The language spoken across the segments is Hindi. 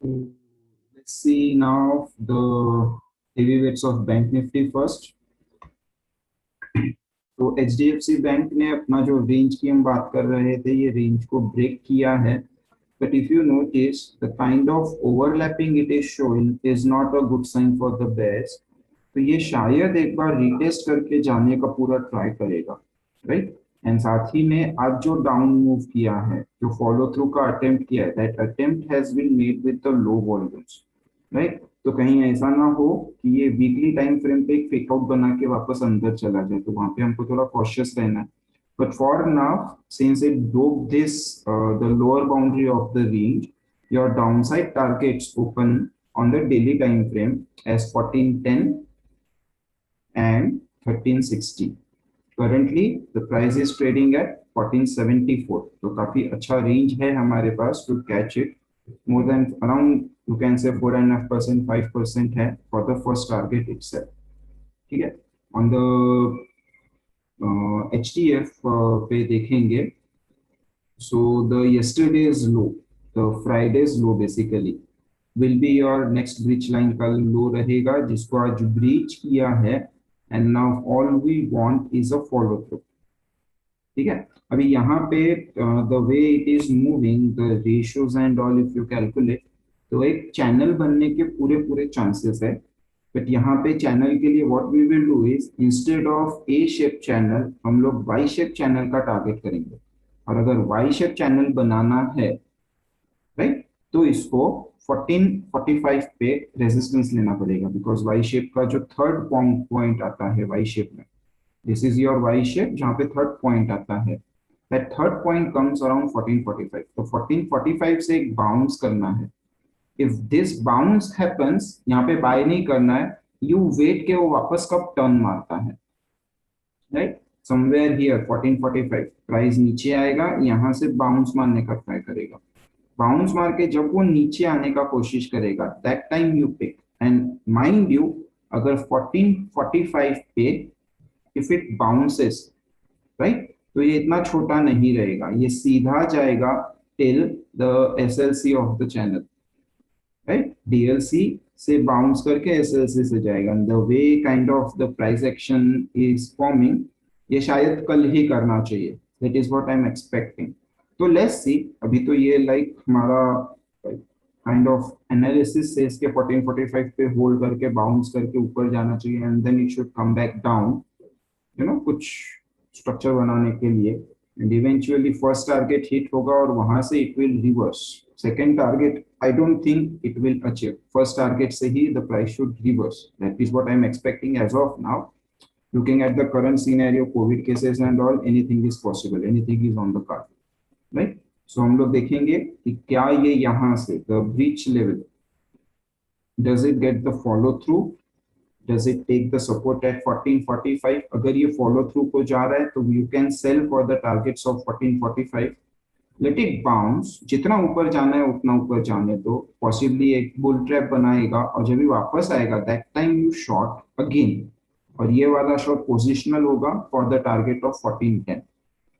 Let's see now the heavyweights of Bank Nifty first. तो HDFC बैंक ने अपना जो रेंज की हम बात कर रहे थे, ये रेंज को ब्रेक किया है. But if you notice, the kind of overlapping it is showing is not a good sign for the bears. तो ये शायद एक बार रीटेस्ट करके जाने का पूरा ट्राई करेगा, राइट. एंड साथ ही में आज जो डाउन मूव किया है, जो फॉलो थ्रू का अटेम्प्ट किया है, that attempt has been made with the low volumes, right. तो कहीं ऐसा ना हो कि ये वीकली टाइम फ्रेम पे एक फेकआउट बना के वापस अंदर चला जाए, तो वहां पे हमको थोड़ा कॉशियस रहना है. But for now, since it broke this, the lower boundary of the range, your downside targets open on the daily time frame as 1410 and 1360. Currently, the price is trading at 1474. तो काफी अच्छा रेंज है हमारे पास to catch it. More than around you can say 4.5%, 5% है for the first target itself. ठीक है. On the HDF पे देखेंगे, so the yesterday's low, the Friday's low basically will be your next breach line का low रहेगा, जिसको आज breach किया है, and now all we want is a follow through. ठीक है. अभी यहाँ पे the way it is moving, the ratios and all if you calculate, तो एक चैनल बनने के पूरे पूरे चांसेस है. बट यहाँ पे चैनल के लिए what we will do is, instead of a shape channel हम लोग वाई शेप चैनल का टारगेट करेंगे. और अगर वाई शेप चैनल बनाना है, राइट, तो इसको 1445 पे रेजिस्टेंस लेना पड़ेगा, बिकॉज वाई शेप का जो थर्ड पॉइंट आता है वाई शेप में, this is your Y shape जहाँ पे थर्ड पॉइंट आता है, that third point comes around 1445. तो 1445 से एक बाउंस करना है. इफ दिस बाउंस हैपेंस, यहाँ पे बाय नहीं करना है, यू वेट के वो वापस कब टर्न मारता है, राइट. समवेयर हियर 1445 प्राइस नीचे आएगा, यहाँ से बाउंस मारने का ट्राई करेगा. बाउंस मार के जब वो नीचे आने का कोशिश करेगा, that time you pick. And mind you, अगर 1445 पे इफ इट बाउंसेस, राइट, तो ये इतना छोटा नहीं रहेगा, ये सीधा जाएगा till the SLC of the channel, right. DLC से बाउंस करके एसएलसी से जाएगा. The way kind of the price action is forming, ये शायद कल ही करना चाहिए. That is what I am expecting. तो लेट्स सी. अभी तो ये लाइक हमारा काइंड ऑफ एनालिसिस से इसके 1445 पे होल्ड करके बाउंस करके ऊपर जाना चाहिए, and then it should come back down, you know, कुछ स्ट्रक्चर बनाने के लिए. And eventually first target hit होगा और वहां से it will reverse. Second target I don't think it will achieve. First target से ही the price should reverse. That is what I am expecting as of now. Looking at the current scenario, covid cases and all, anything is possible, anything is on the card, right. So हम लोग देखेंगे कि क्या ये यहाँ से the breach level, does it get the follow through, does it take the support at 1445. अगर ये follow through को जा रहा है तो you can sell for the targets of 1445. let it bounce, जितना ऊपर जाना है उतना ऊपर जाने दो. possibly एक bull trap बनाएगा और जब भी वापस आएगा that time you short again, और ये वाला short positional होगा for the target of 1410.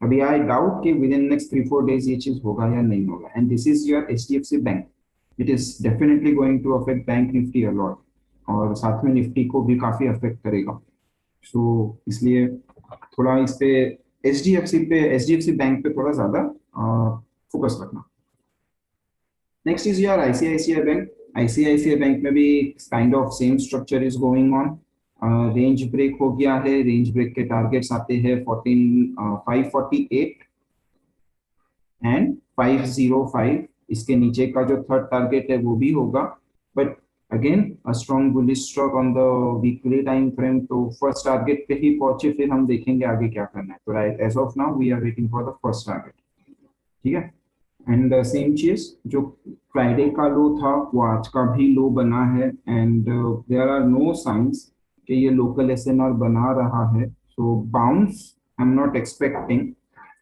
अभी I doubt कि within next 3-4 days ये चीज होगा या नहीं होगा. and this is your HDFC Bank. it is definitely going to affect Bank Nifty a lot, और साथ में निफ्टी को भी काफी अफेक्ट करेगा. सो इसलिए थोड़ा इस पे एचडीएफसी बैंक पे थोड़ा ज्यादा फोकस रखना. Next is your ICICI bank. ICICI bank में भी kind of same structure is going on. Range break हो गया है. रेंज ब्रेक के टारगेट्स आते हैं 548 एंड 505. इसके नीचे का जो थर्ड टारगेट है वो भी होगा. But again a strong bullish stock on the weekly time frame. तो फर्स्ट टारगेट पे ही पहुंचे, फिर हम देखेंगे आगे क्या करना है. तो right, as of now we are waiting for the first target. ठीक है. एंड सेम चीज, जो फ्राइडे का लो था वो आज का भी लो बना है. And there are no science कि ये लोकल एसएनआर बना रहा है. So bounce I am not expecting.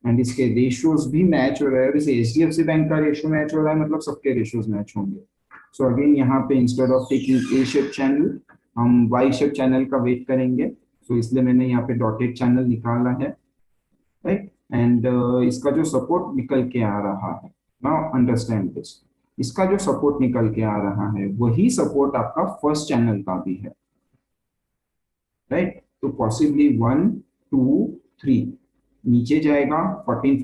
And इसके रेशियोज भी मैच हो रहे हैं. जैसे एचडीएफसी बैंक का रेशियो मैच हो रहा है, मतलब सबके रेशियोज मैच होंगे. सो अगेन यहाँ पे instead of taking a shape channel, हम वाई शेप चैनल का वेट करेंगे. सो इसलिए मैंने यहाँ पे डॉटेड चैनल निकाला है, राइट. एंड इसका जो सपोर्ट निकल के आ रहा है, नाउ अंडरस्टैंड दिस. इसका जो सपोर्ट निकल के आ रहा है वही सपोर्ट आपका फर्स्ट चैनल का भी है, राइट। तो पॉसिबली 1 2 3 नीचे जाएगा 14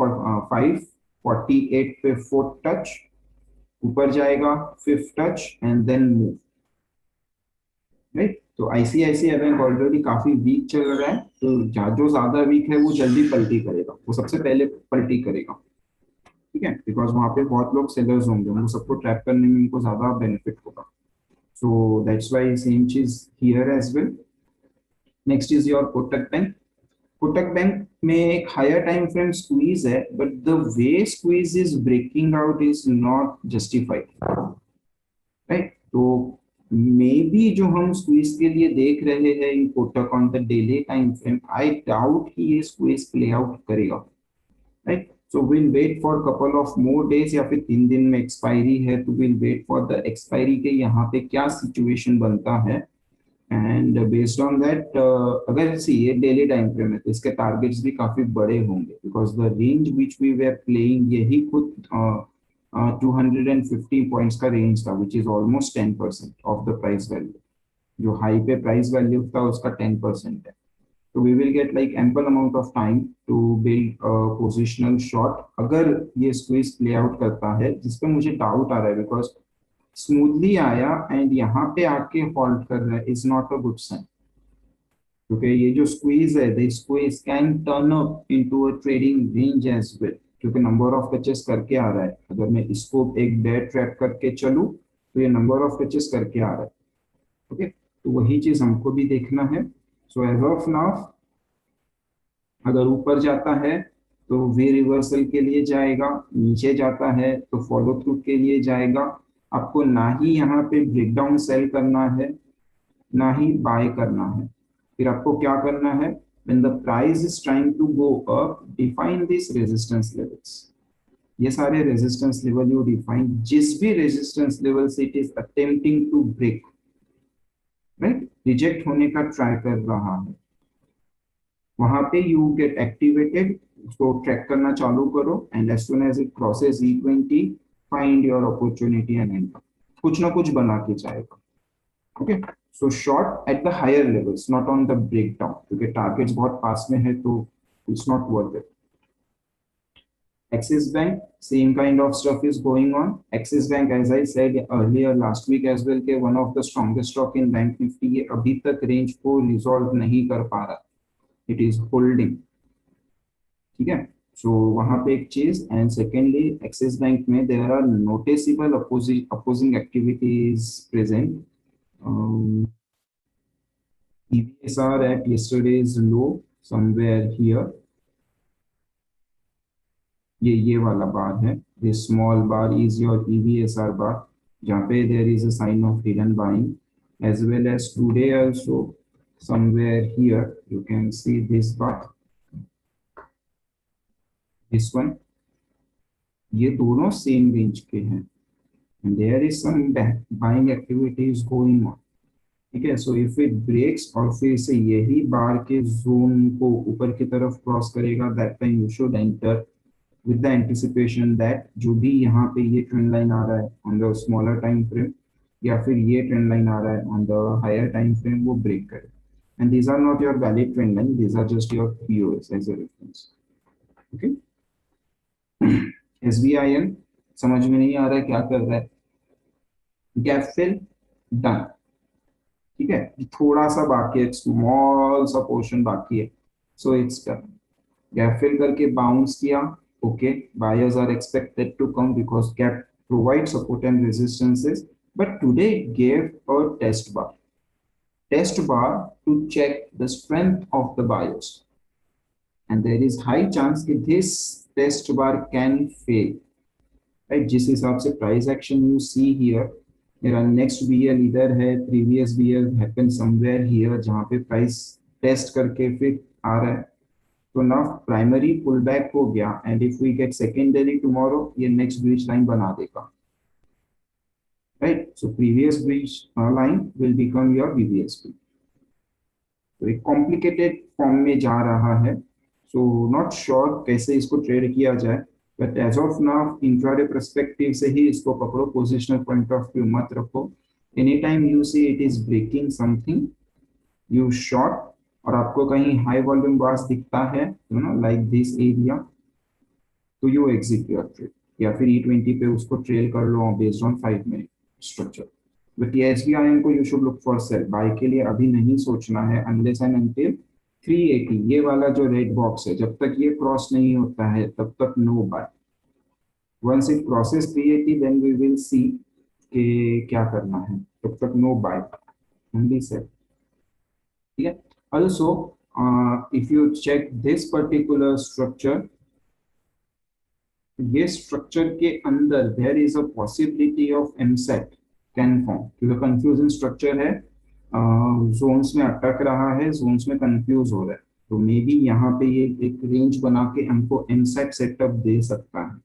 5 48 पे फोर्थ टच, ऊपर जाएगा fifth touch and then move, right. तो आईसीआईसीआई बैंक ऑलरेडी काफी वीक चल रहा है, तो जो ज्यादा वीक है वो जल्दी पलटी करेगा, वो सबसे पहले पलटी करेगा, ठीक है, बिकॉज वहां पे बहुत लोग सेलर्स होंगे, उनको सबको ट्रैप करने में उनको ज्यादा बेनिफिट होगा। सो दैट्स व्हाई सेम चीज here as well. Next is your Kotak bank. Kotak bank में एक हायर टाइम फ्रेम स्क्वीज है, but the way squeeze is breaking out is not justified, right. तो मे बी जो हम स्क्वीज के लिए देख रहे हैं in Kotak on the daily time frame, I doubt कि ये स्क्वीज प्ले आउट करेगा, right. So will wait for couple of more days, या फिर 3 दिन में एक्सपायरी है तो will wait for the expiry के यहाँ पे क्या सिचुएशन बनता है, एंड बेस्ड ऑन दैट अगर सी ये डेली टाइम फ्रेम है तो इसके टारगेट्स भी काफी बड़े होंगे, because the range which we were playing यही खुद 250 पॉइंट्स का रेंज था, which is almost 10% of the price value. जो हाई पे प्राइस वैल्यू था उसका 10% है। तो we will get like ample amount of time to build positional short अगर ये स्क्वीज प्ले आउट करता है, जिसपे मुझे डाउट आ रहा है, बिकॉज स्मूथली आया एंड यहाँ पे आके फॉल्ट कर रहा है, is not a good sign, क्योंकि ये जो स्क्वीज है, the squeeze can turn up into a trading range as well, क्योंकि नंबर ऑफ टचेस करके आ रहा है। अगर मैं इसको एक बेयर ट्रैप करके चलूं तो ये नंबर ऑफ टचेस करके आ रहा है, ओके। तो वही चीज हमको भी देखना है। सो एज ऑफ नाउ अगर ऊपर जाता है तो वी रिवर्सल के लिए जाएगा, नीचे जाता है तो फॉलो थ्रू के लिए जाएगा। आपको ना ही यहाँ पे ब्रेकडाउन सेल करना है, ना ही बाय करना है। फिर आपको क्या करना है, when the price is trying to go up, define these resistance levels। ये सारे रेजिस्टेंस लेवल यू डिफाइन, जिस भी रेजिस्टेंस लेवल से it is attempting to break, right, reject होने का ट्राई कर रहा है, वहां पे यू गेट एक्टिवेटेड, उसको ट्रैक करना चालू करो, and as soon as it crosses E20 find your opportunity and enter, कुछ ना कुछ बना के जाएगा, okay. So short at the higher levels, not on the breakdown, क्योंकि टारगेट्स बहुत पास में है तो it's not worth it. Axis Bank, same kind of stuff is going on. Axis Bank, as I said earlier last week as well, के one of the strongest stock in Bank Nifty, ये अभी तक रेंज को रिजॉल्व नहीं कर पा रहा, इट इज होल्डिंग, ठीक है। सो वहां पे एक चीज, एंड सेकेंडली एक्सिस बैंक में there are noticeable opposing activities present. EVSR at yesterday's low somewhere here, ये वाला बार है, this small bar is your EVSR bar, जहाँ पे there is a sign of hidden buying, as well as today also somewhere here you can see this bar, this one, ये दोनों सेम रेंज के हैं, and there is some buying activities going on, ठीक है। सो इफ इट ब्रेक्स और फिर से यही बार के जोन को ऊपर की तरफ क्रॉस करेगा, that time you should enter with the anticipation that जो भी यहाँ पे ये ट्रेंड लाइन आ रहा है on the smaller time frame, या फिर ये ट्रेंड लाइन आ रहा है on the higher time frame, वो ब्रेक करे। And these are not your valid trend line, these are just your POS as a reference, okay. SBIN समझ में नहीं आ रहा है क्या कर रहा है, गैप फिल डन, ठीक है, थोड़ा सा बाकी है, स्मॉल सा पोर्शन बाकी है, so it's done. Gap fill करके बाउंस किया, okay, buyers are expected to come because gap provide support and resistances, but today gave a test bar to check the strength of the buyers, and there is high chance कि this test bar can fail, right. जिस हिसाब से price action you see here, मेरा नेक्स्ट BL इधर है, previous BL happen somewhere here, जहाँ पे प्राइस टेस्ट करके फिर आ रहा है, तो ना प्राइमरी पुल बैक हो गया, and if we get secondary tomorrow, ये नेक्स्ट ब्रीच लाइन बना देगा, right. So previous breach line will become your BBSP, तो एक कॉम्प्लिकेटेड फॉर्म में जा रहा है, सो नॉट श्योर कैसे इसको ट्रेड किया जाए, but as of now intraday perspective से ही इसको पकड़ो, पोजिशनल पॉइंट ऑफ व्यू मत रखो। Any time you see it is breaking something, you short, और आपको कहीं हाई वॉल्यूम बार्स दिखता है, you know like this area, तो यू एग्जिट योर ट्रेड, या फिर E20 पे उसको ट्रेल कर लो based on 5 minute structure. But ये SBIM को you should look for sell, buy के लिए अभी नहीं सोचना है अनलेस एंड अनटिल 380, ये वाला जो रेड बॉक्स है, जब तक ये क्रॉस नहीं होता है तब तक no buy. Once it crosses 380 then we will see कि क्या करना है, तब तक नो बाय, ओनली सेल। ठीक है। Also if you check this particular structure, ये स्ट्रक्चर के अंदर there is a possibility of M set can form, क्योंकि कंफ्यूजन स्ट्रक्चर है, जोन्स में अटक रहा है, जोन्स में कंफ्यूज हो रहा है, तो मे बी यहाँ पे ये एक रेंज बना के हमको एमसेट सेटअप दे सकता है।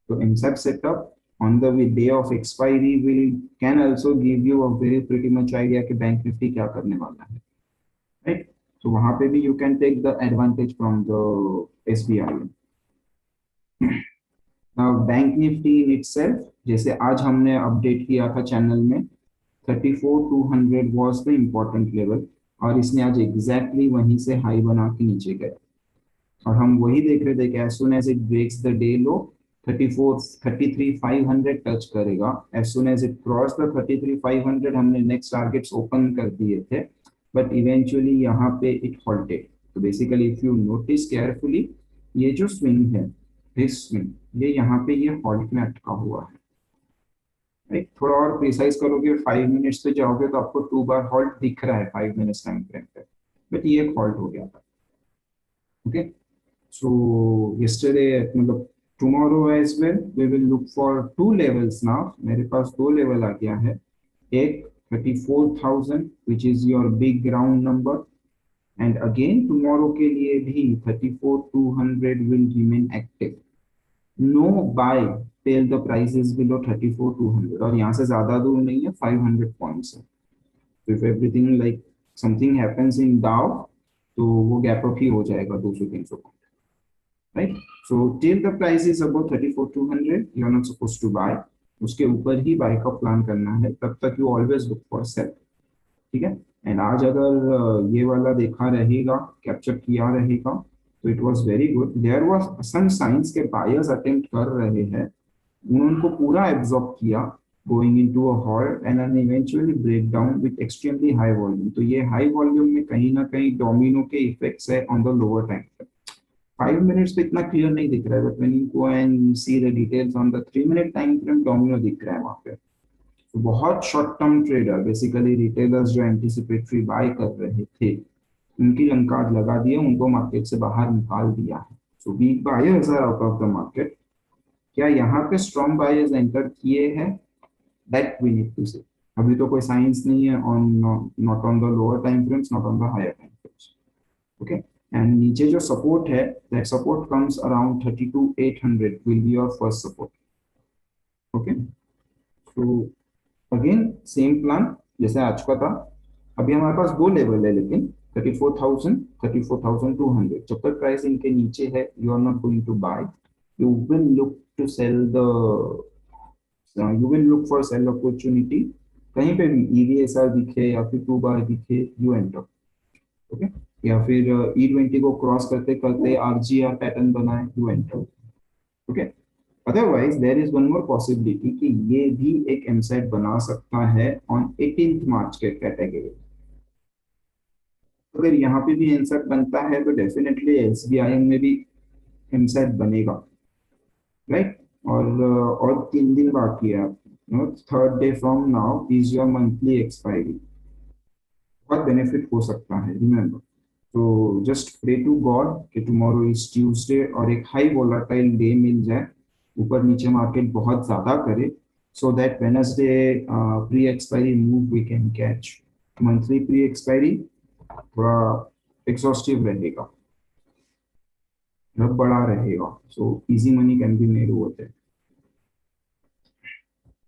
तो M set setup on the day of expiry will can also give you a very pretty much idea कि बैंक निफ्टी क्या करने वाला है, राइट। तो वहां पे भी you can take the advantage from the SBI। Bank Nifty in itself, जैसे आज हमने अपडेट किया था चैनल में, 34,200 वाज द इम्पोर्टेंट लेवल, और इसने आज एग्जैक्टली वहीं से हाई बना के नीचे गया, और हम वही देख रहे थे कि as soon as it breaks the day low 33,500 touch करेगा, as soon as it cross the 33,500 हमने नेक्स्ट टारगेट्स ओपन कर दिए थे, बट इवेंचुअली यहाँ पे इट हॉल्टेड। तो basically if you notice carefully, ये जो स्विंग है, दिस स्विंग, ये यहाँ पे ये हॉल्ट में अटका हुआ है, राइट। थोड़ा और प्रिसाइज करोगे, 5 मिनट्स पे जाओगे तो आपको 2 बार हॉल्ट दिख रहा है 5 मिनट्स टाइम फ्रेम पे, बट ये एक हॉल्ट हो गया था। ओके, सो यस्टरडे मतलब tomorrow as well we will look for 2 levels now. मेरे पास 2 लेवल आ गया है, एक 34,000 which is your big ground number, and again tomorrow के लिए भी 34,200 will remain active, no buy till the price is below 34,200, और यहाँ से ज्यादा दूर नहीं है, 500 पॉइंट्स है। तो if everything like something happens in Dow, तो वो गैप अप ही हो जाएगा 200-300 point, right. So till the price is about 34,200 you are not suppose to buy, उसके ऊपर ही बाय का प्लान करना है, तब तक you always look for cell. ठीक है। एंड आज अगर ये वाला देखा रहेगा, कैप्चर किया रहेगा, तो it was very good. There was some signs के बायर्स अटेम्प्ट कर रहे हैं, उनको पूरा एब्जॉर्ब किया, going into a halt and an eventually break down with extremely high volume. तो ये हाई वॉल्यूम में कहीं ना कहीं डोमिनो के इफेक्ट्स है on the lower time frame. 5 minutes पे इतना क्लियर नहीं दिख रहा है, but when you go and see the details on the 3 minute time frame, domino दिख रहा है वहां पे। तो बहुत short term trader, basically retailers जो एंटिसिपेटरी बाय कर रहे थे, उनकी लंकार लगा दिए, उनको मार्केट से बाहर निकाल दिया है। So weak buyers are out of the market. क्या यहाँ पे स्ट्रॉन्ग बायर्स एंटर किए हैं? That we need to see. अभी तो कोई साइंस नहीं है on, not on the lower time frames, not on the higher time frames. Okay, and नीचे जो सपोर्ट है, that support comes around 32,800 will be your first support. Okay, तो अगेन सेम प्लान जैसे आज का था। अभी हमारे पास 2 लेवल है, लेकिन 34,000, 34,200, जब तक प्राइस इनके नीचे है, you are not going to buy, you will look to sell the, you will look for sell opportunity. कहीं पे भी EVSR दिखे या फिर 2 बार दिखे, यू एंटर। ओके, या फिर E20 को क्रॉस करते करते RGR पैटर्न बनाए, you enter. Okay, otherwise there is one more possibility कि ये भी एक एमसेट बना सकता है ऑन 18 मार्च के कैटेगरी। अगर यहाँ पे भी एमसेट बनता है तो डेफिनेटली SBI में भी एमसेट बनेगा, राइट। और 3 दिन बाकी है, third day from now is your monthly expiry. बहुत बेनिफिट हो सकता है, रिमेंबर। तो जस्ट प्रे टू गॉड कि टुमारो इज ट्यूसडे और एक हाई वोलाटाइल डे मिल जाए, ऊपर नीचे मार्केट बहुत ज्यादा करे, so that Wednesday pre expiry move we can catch. Monthly pre expiry थोड़ा एग्जॉस्टिव रहेगा, मतलब बड़ा रहेगा, so easy money can be made over there.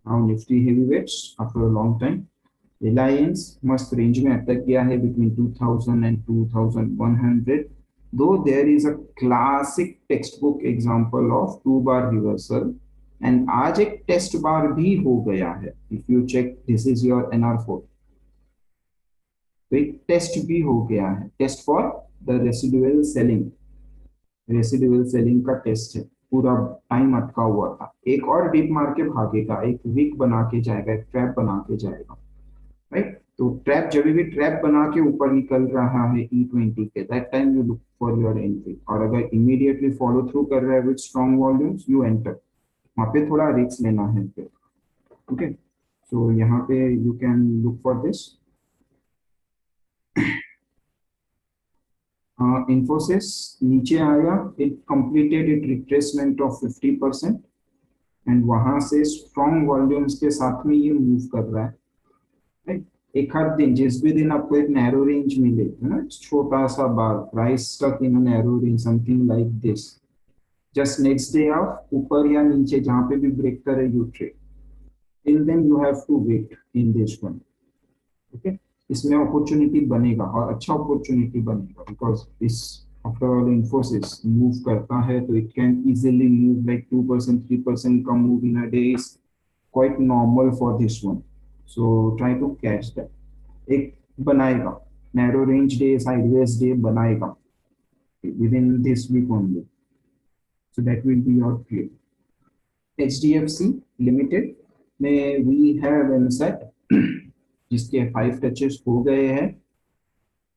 Now Nifty heavyweights after a long time, Reliance मस्त रेंज में अटक गया है between 2000 and 2100, though there is a classic textbook example of two bar reversal, and आज एक टेस्ट बार भी हो गया है. If you check this is your NR4, तो एक टेस्ट भी हो गया है, test for the residual selling का टेस्ट है. पूरा टाइम अटका हुआ था, एक और डिप मार के भागेगा, एक वीक बना के जाएगा, एक ट्रैप बना के जाएगा, राइट. तो ट्रैप जब भी ट्रैप बना के ऊपर निकल रहा है E20 के, that time you look for your entry. और अगर इमीडिएटली फॉलो थ्रू कर रहा है with strong volumes, you enter. वहां पे थोड़ा रिस्क लेना है फिर. ओके, सो यहाँ पे you can look for this. Infosys नीचे आया, it completed it retracement of 50%, and वहां से स्ट्रॉन्ग वॉल्यूम्स के साथ में ये मूव कर रहा है, राइट. एक हर दिन, जिस भी दिन आपको एक नैरो रेंज मिले, है ना, छोटा सा bar, price stuck in narrow range, something like this, just next day आप ऊपर या नीचे जहां पे भी ब्रेक करे you trade. Till then you have to wait in this one. Okay, इसमें अपॉर्चुनिटी बनेगा और अच्छा अपॉर्चुनिटी बनेगा, बिकॉज इस आफ्टर ऑल इन्फोसिस मूव करता है तो it can easily move like 2% 3% का move in a day is quite normal for this one. So try to catch that. एक बनाएगा narrow range day, sideways day बनाएगा within this week only. So that will be your clear. HDFC limited में वी हैव एमसेट जिसके 5 टचेस हो गए हैं.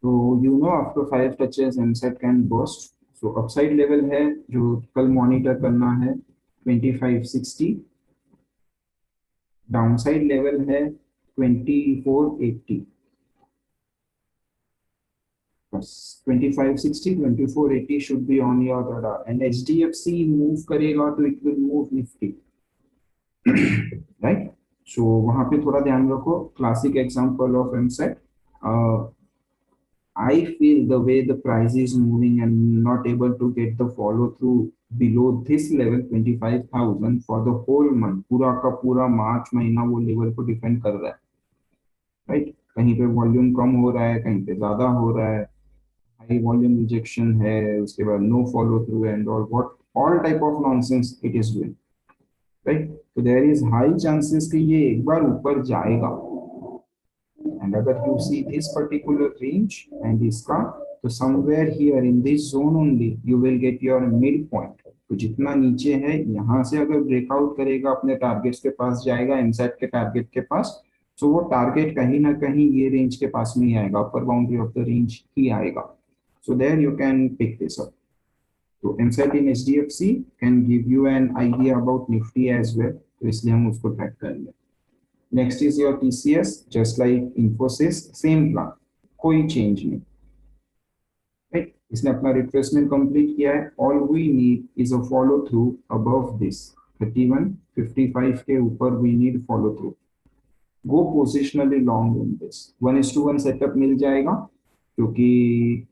तो you know after 5 touches M set can bust. So upside level है जो कल मॉनिटर करना है 2560, डाउनसाइड लेवल है 2480. बस 2560 2480 should be on your radar. And HDFC move करेगा तो it will move Nifty, right. So वहां पे थोड़ा ध्यान रखो. Classic example of M set. I feel the way the price is moving and not able to get the follow through below this level 25,000 for the whole month, पूरा का पूरा मार्च महीना वो लेवल को डिफेंड कर रहा है, राइट. कहीं पे वॉल्यूम कम हो रहा है, कहीं पे ज्यादा हो रहा है, हाई वॉल्यूम रिजेक्शन है, उसके बाद no follow through and all what all type of nonsense it is doing, right. तो देयर इज हाई चांसेस कि ये एक बार ऊपर जाएगा. And अगर you see this particular range and इसका, तो somewhere here in this zone only you will get your midpoint. तो जितना नीचे है यहाँ से अगर ब्रेकआउट करेगा अपने टारगेट्स के पास जाएगा, एमसेट के टारगेट के पास, तो वो टारगेट कहीं ना कहीं ये रेंज के पास में ही आएगा, upper boundary of the range ही आएगा. So there you can pick this up. तो M set in HDFC can give you an idea about Nifty as well, तो इसलिए हम उसको ट्रैक करेंगे. Next is your TCS, just like Infosys, same plan, कोई चेंज नहीं, राइट. इसने अपना रिट्रेसमेंट कंप्लीट किया है. All we need is a follow through above this 3155 के ऊपर we need follow through. Go positionally long in this. 1:1 setup मिल जाएगा क्योंकि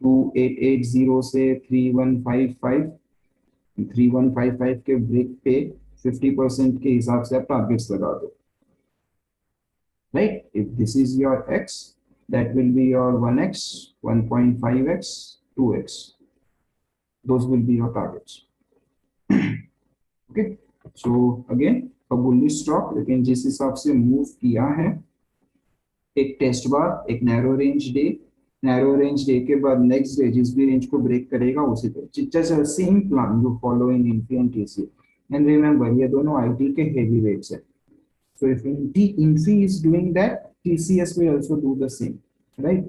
2880 से 3155 के ब्रेक पे 50% के हिसाब से आप टारगेट्स लगा दो, right. If this is your x, that will be your 1x, 1.5x, 2x. Those will be your targets. Okay. So again, a bullish stock, लेकिन जिस हिसाब से मूव किया है, एक टेस्ट बार, एक नैरो रेंज डे के बाद नेक्स्ट डे जिस भी रेंज को ब्रेक करेगा उसी पे. Just same plan you follow in Infy and TCS. And remember ये दोनों IT के हेवी वेट्स है. So if Infy is doing that, TCS will also do the same, right?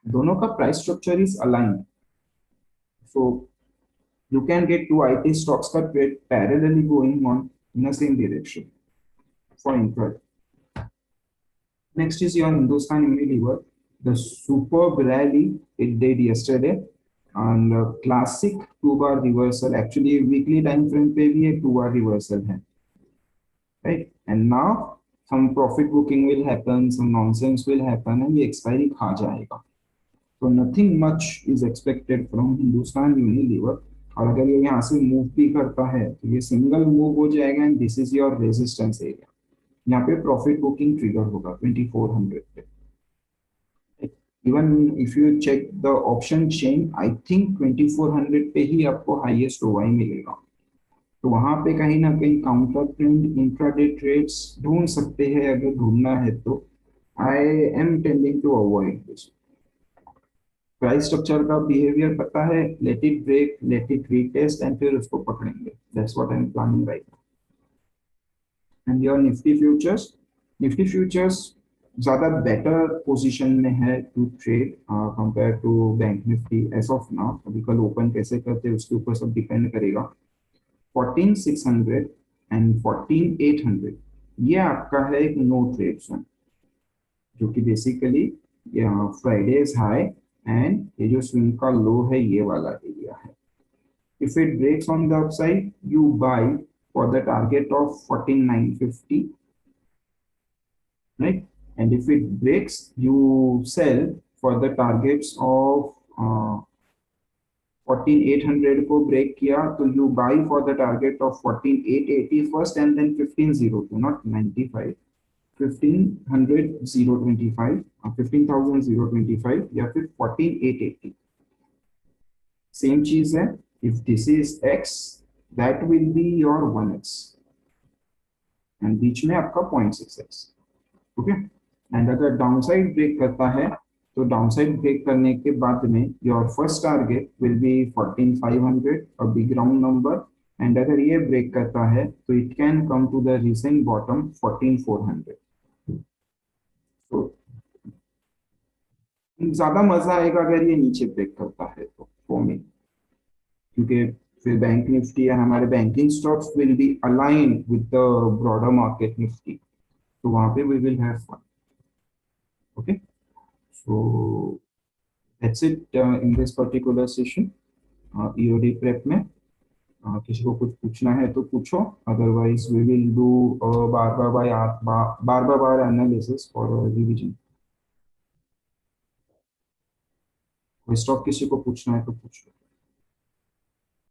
दोनों का price structure is aligned, so you can get two IT stocks का trade parallelly going on in the same direction for intra. Next is your Hindustan Unilever, the superb rally it did yesterday, and classic 2 bar reversal. Actually weekly time frame पे भी एक 2 bar reversal है, right. And now some profit booking will happen, some nonsense will happen, and ये expiry खा जाएगा. So nothing much is expected from Hindustan Unilever. और अगर ये यहाँ से मूव भी करता है तो ये सिंगल मूव हो जाएगा and this is your resistance area. यहाँ पे प्रॉफिट बुकिंग ट्रिगर होगा 2400 पे. Even if you check the option chain, I think 2400 पे ही आपको हाईएस्ट ओवाई मिलेगा। तो वहां पे कहीं ना कहीं काउंटर ट्रेंड इंट्राडे ट्रेड्स ढूंढ सकते हैं, अगर ढूंढना है तो I am tending to avoid this. Price structure का बिहेवियर पता है, let it break, let it retest and फिर उसको पकड़ेंगे। That's what I am planning right now. And your Nifty futures, Nifty futures ज्यादा बेटर पोजीशन में है to trade compare to bank Nifty as of now. अभी कल ओपन कैसे करते हैं उसके ऊपर सब डिपेंड करेगा। 14600 एंड 14800 ये आपका है एक नो ट्रेड जोन, जो कि basically Friday is high and ये जो स्विंग का लो है ये वाला एरिया है। If it breaks on the upside you buy for the target of 14950, right? And if it breaks you sell for the targets of 14800 को ब्रेक किया तो you buy for the target of 14880 first and then 1502, not 95, 15025, 15025 या फिर 14880। सेम चीज है, if this is X that will be your 1x and बीच में आपका 0.6x। ओके, एंड अगर डाउनसाइड ब्रेक करता है तो डाउनसाइड ब्रेक करने के बाद में your first target will be 14500, a big round number. And अगर ये ब्रेक करता है तो it can come to the recent bottom 14400। तो ज्यादा मजा आएगा अगर ये नीचे ब्रेक करता है तो फॉर मी, क्योंकि फिर बैंक निफ्टी एंड हमारे banking stocks will be align with the broader market Nifty, तो वहां पे we will have fun. Okay, so that's it in this particular session EOD prep में। किसी को कुछ पूछना है तो पूछो, अदरवाइज वी विल डू बार बार एनालिसिस फॉर रिवीजन। कोई स्टॉक किसी को पूछना है तो पूछो।